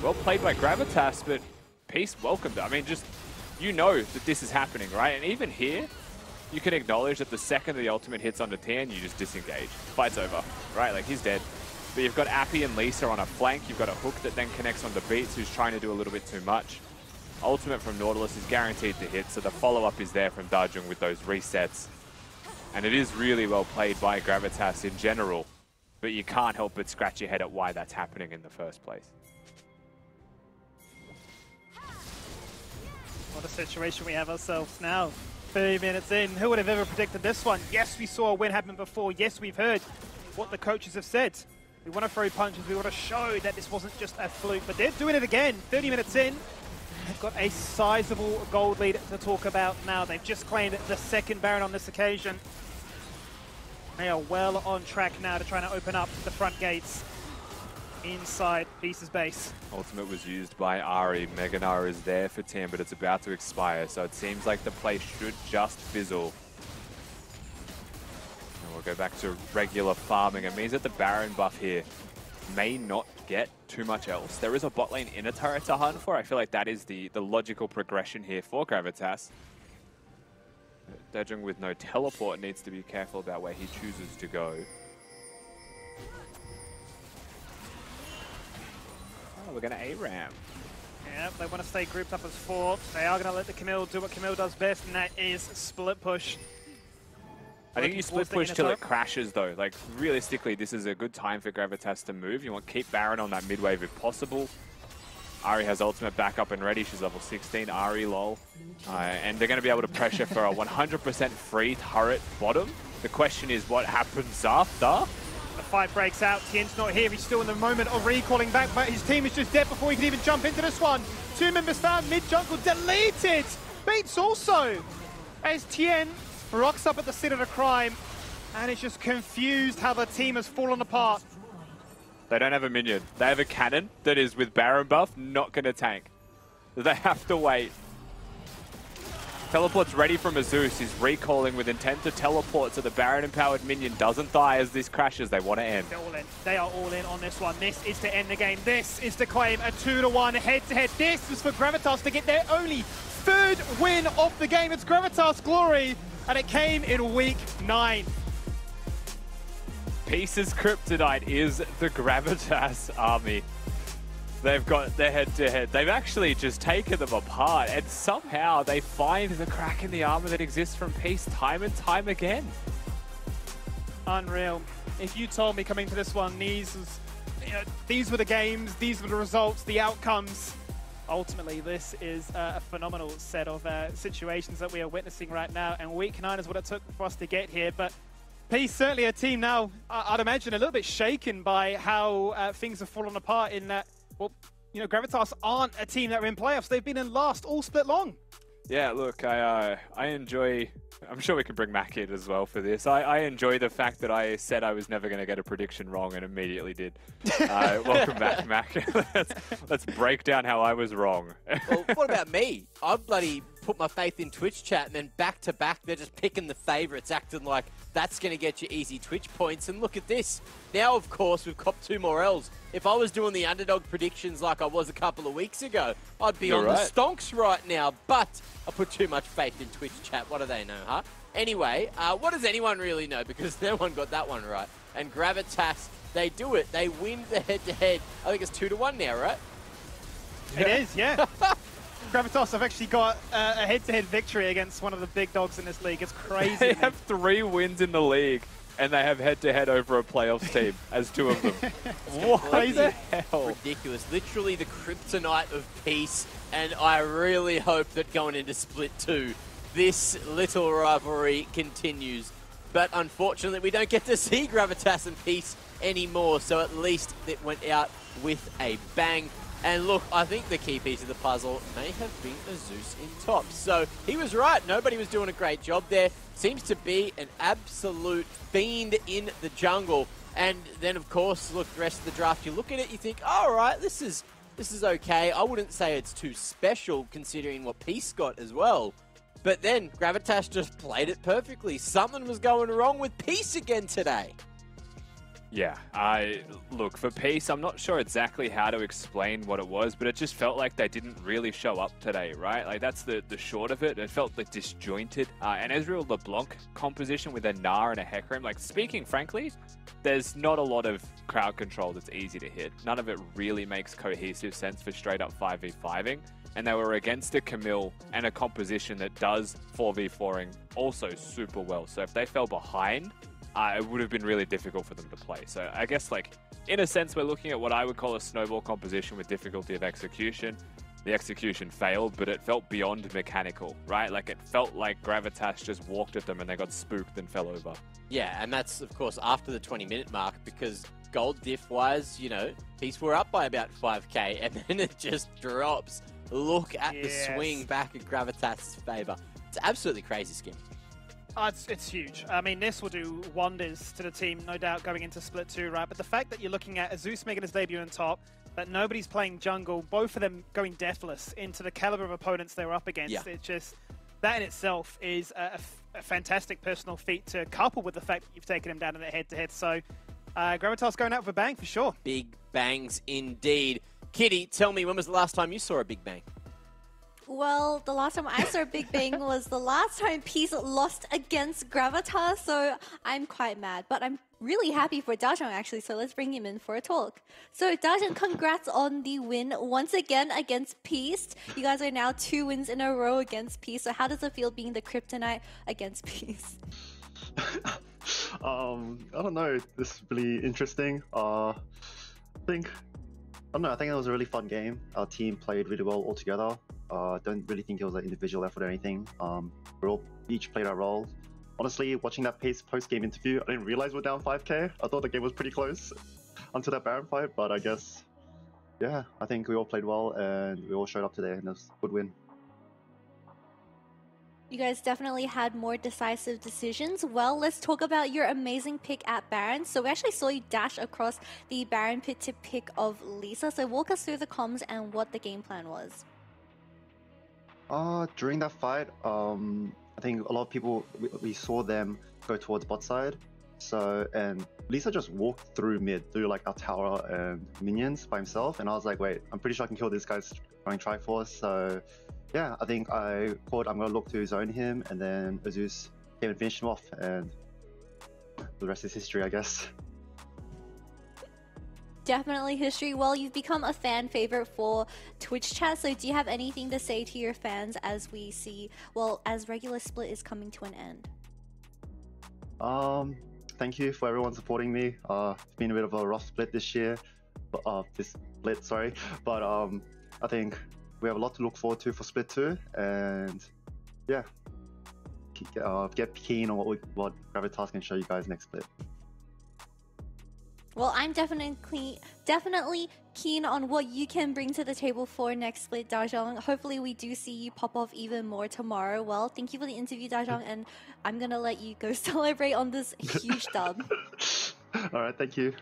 Well played by Gravitas, but Peace welcomed it. I mean, just, you know that this is happening, right? And even here, you can acknowledge that the second the ultimate hits onto Tien, you just disengage. Fight's over, right? Like, he's dead. But you've got Appy and Lisa on a flank. You've got a hook that then connects onto Beats, who's trying to do a little bit too much. Ultimate from Nautilus is guaranteed to hit, so the follow-up is there from Dajung with those resets. And it is really well played by Gravitas in general, but you can't help but scratch your head at why that's happening in the first place. What a situation we have ourselves now. 30 minutes in. Who would have ever predicted this one? Yes, we saw a win happen before. Yes, we've heard what the coaches have said. We want to throw punches. We want to show that this wasn't just a fluke. But they're doing it again. 30 minutes in. They've got a sizable gold lead to talk about now. They've just claimed the second Baron on this occasion. They are well on track now to try to open up the front gates inside Peace's base. Ultimate was used by Ari. Meganar is there for Tien, but it's about to expire, so it seems like the play should just fizzle. And we'll go back to regular farming. It means that the Baron buff here may not get too much else. There is a bot lane inner turret to hunt for. I feel like that is the logical progression here for Gravitas. Dajung with no teleport needs to be careful about where he chooses to go. We're going to ARAM. Yeah, they want to stay grouped up as 4. They are going to let the Camille do what Camille does best, and that is split push. I think you split push till it crashes, though. Like, realistically, this is a good time for Gravitas to move. You want to keep Baron on that mid-wave if possible. Ari has ultimate back up and ready. She's level 16. Ari, lol. And they're going to be able to pressure for a 100% free turret bottom. The question is what happens after? The fight breaks out. Tien's not here. He's still in the moment of recalling back, but his team is just dead before he can even jump into this one. 2 members found mid-jungle. Deleted! Beats also! As Tien rocks up at the scene of the crime and is just confused how the team has fallen apart. They don't have a minion. They have a cannon that is with Baron buff, not going to tank. They have to wait. Teleport's ready from a Zeus. He's recalling with intent to teleport so the Baron-empowered minion doesn't die as this crashes. They want to end. They're all in. They are all in on this one. This is to end the game. This is to claim a 2-1 head-to-head. This is for Gravitas to get their only 3rd win of the game. It's Gravitas Glory, and it came in week 9. Peace's kryptonite is the Gravitas army. They've got their head-to-head. They've actually just taken them apart, and somehow they find the crack in the armor that exists from Peace time and time again. Unreal. If you told me coming to this one, these were the games, these were the results, the outcomes. Ultimately, this is a phenomenal set of situations that we are witnessing right now, and week 9 is what it took for us to get here. But Peace, certainly a team now, I'd imagine, a little bit shaken by how things have fallen apart in that. Well, Gravitas aren't a team that are in playoffs. They've been in last all split long. Yeah, look, I enjoy... I'm sure we can bring Mac in as well for this. I enjoy the fact that I said I was never going to get a prediction wrong and immediately did. Welcome back, Mac. let's break down how I was wrong. Well, what about me? I bloody put my faith in Twitch chat, and then back to back, they're just picking the favourites, acting like that's going to get you easy Twitch points. And look at this. Now, of course, we've copped 2 more L's. If I was doing the underdog predictions like I was a couple of weeks ago, I'd be on the stonks right now. But I put too much faith in Twitch chat. What do they know, huh? Anyway, what does anyone really know? Because no one got that one right. And Gravitas, they do it. They win the head-to-head. I think it's 2-1 now, right? It is, yeah. Gravitas have actually got a head-to-head victory against one of the big dogs in this league. It's crazy. They have 3 wins in the league, and they have head-to-head over a playoffs team as 2 of them. What the hell? Ridiculous. Literally the kryptonite of peace. And I really hope that going into Split 2, this little rivalry continues. But unfortunately, we don't get to see Gravitas and Peace anymore. So at least it went out with a bang. And look, I think the key piece of the puzzle may have been Zeus in top. So he was right. Nobody was doing a great job there. Seems to be an absolute fiend in the jungle. And then, of course, look, the rest of the draft, you look at it, you think, all right, this is okay. I wouldn't say it's too special considering what Peace got as well. But then Gravitas just played it perfectly. Something was going wrong with Peace again today. Yeah, look, for Peace, I'm not sure exactly how to explain what it was, but it just felt like they didn't really show up today, right? Like, that's the short of it. It felt like disjointed. And Ezreal LeBlanc composition with a Gnar and a Hecarim, like, speaking frankly, there's not a lot of crowd control that's easy to hit. None of it really makes cohesive sense for straight up 5v5ing. And they were against a Camille and a composition that does 4v4ing also super well. So if they fell behind, it would have been really difficult for them to play. So I guess, like, in a sense, we're looking at what I would call a snowball composition with difficulty of execution. The execution failed, but it felt beyond mechanical, right? Like, it felt like Gravitas just walked at them and they got spooked and fell over. Yeah, and that's, of course, after the 20-minute mark, because gold diff-wise, you know, Peace were up by about 5k, and then it just drops. Look at the swing back at Gravitas' favour. It's absolutely crazy, Skim. It's huge. I mean, this will do wonders to the team, no doubt, going into Split 2, right? But the fact that you're looking at Zeus making his debut in top, that nobody's playing jungle, both of them going deathless into the caliber of opponents they were up against, it's just, that in itself is a fantastic personal feat to couple with the fact that you've taken him down in a head-to-head. So, Gravitas going out with a bang for sure. Big bangs indeed. Kitty, tell me, when was the last time you saw a big bang? Well, the last time I saw a big bang was the last time Peace lost against Gravitas, so I'm quite mad. But I'm really happy for Dajong, actually, so let's bring him in for a talk. So, Dajong, congrats on the win once again against Peace. You guys are now 2 wins in a row against Peace, so how does it feel being the kryptonite against Peace? I don't know, this is really interesting. I think it was a really fun game. Our team played really well all together. Don't really think it was an individual effort or anything. We all each played our role. Honestly, watching that Peace post-game interview, I didn't realize we're down 5k. I thought the game was pretty close until that Baron fight, but I guess, yeah, I think we all played well and we all showed up today and it was a good win. You guys definitely had more decisive decisions. Well, let's talk about your amazing pick at Baron. So we actually saw you dash across the Baron pit to pick of Lisa. So walk us through the comms and what the game plan was. During that fight, I think a lot of people, we saw them go towards bot side. So, and Lisa just walked through mid, through like our tower and minions by himself. And I was like, wait, I'm pretty sure I can kill this guy's going Triforce. So, yeah, I think I thought I'm going to look to zone him, and then Zeus came and finished him off, and the rest is history, I guess. Definitely history. Well, you've become a fan favorite for Twitch chat, so do you have anything to say to your fans as we see, well, as regular Split is coming to an end? Thank you for everyone supporting me. It's been a bit of a rough split this year, but I think we have a lot to look forward to for Split 2, and yeah, get keen on what Gravitas can show you guys next split. Well, I'm definitely keen on what you can bring to the table for next split, Dajong. Hopefully we do see you pop off even more tomorrow. Well, thank you for the interview, Dajong, and I'm gonna let you go celebrate on this huge dub. Alright, thank you.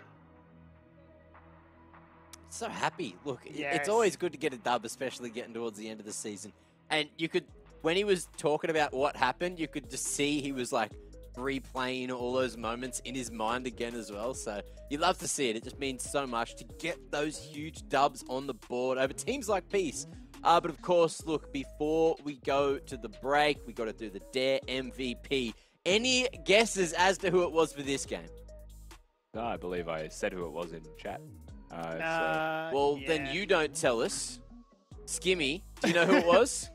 So happy. Look, it's always good to get a dub, especially getting towards the end of the season. And you could, when he was talking about what happened, you could just see he was like replaying all those moments in his mind again as well. So you love to see it. It just means so much to get those huge dubs on the board over teams like Peace, But of course, look, before we go to the break, we got to do the Dare MVP. Any guesses as to who it was for this game? No, I believe I said who it was in chat. Then you don't tell us. Skimmy, do you know who it was?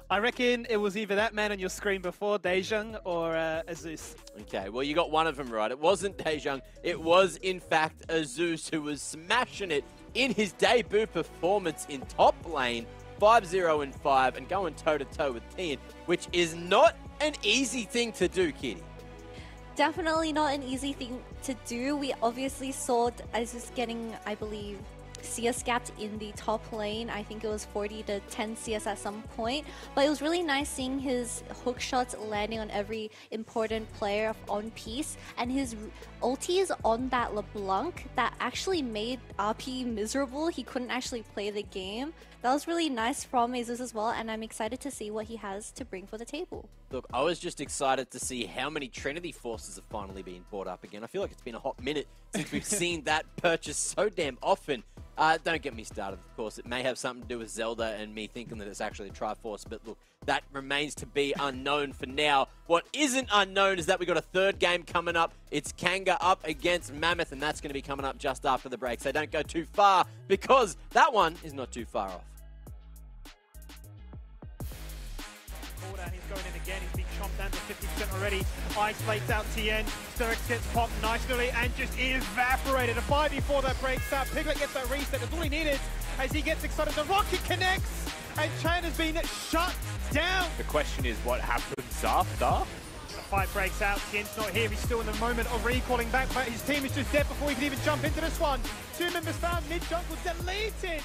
I reckon it was either that man on your screen before, Daejung, or Azus. Okay, well, you got one of them right. It wasn't Daejung. It was, in fact, Azus, who was smashing it in his debut performance in top lane, 5-0-5, and going toe-to-toe with Tian, which is not an easy thing to do, Kitty. Definitely not an easy thing to do. We obviously saw Azus getting, I believe, CS gapped in the top lane. I think it was 40 to 10 CS at some point. But it was really nice seeing his hook shots landing on every important player on piece. And his ultis on that LeBlanc that actually made RP miserable. He couldn't actually play the game. That was really nice from Azus as well. And I'm excited to see what he has to bring for the table. Look, I was just excited to see how many Trinity Forces have finally been brought up again. I feel like it's been a hot minute since we've seen that purchase so damn often. Don't get me started, of course. It may have something to do with Zelda and me thinking that it's actually a Triforce, but look, that remains to be unknown for now. What isn't unknown is that we've got a third game coming up. It's Kanga up against Mammoth, and that's going to be coming up just after the break. So don't go too far, because that one is not too far off. He's going in again. He's been chomped down to 50% already. Isolates out Tien. Sturx gets popped nicely and just evaporated. A 5v4 that breaks up. Piglet gets that reset. That's all he needed as he gets excited. The rocket connects and Chan has been shut down. The question is what happens after? The fight breaks out. Tien's not here. He's still in the moment of recalling back, but his team is just dead before he can even jump into this one. 2 members found. Mid jungle deleted.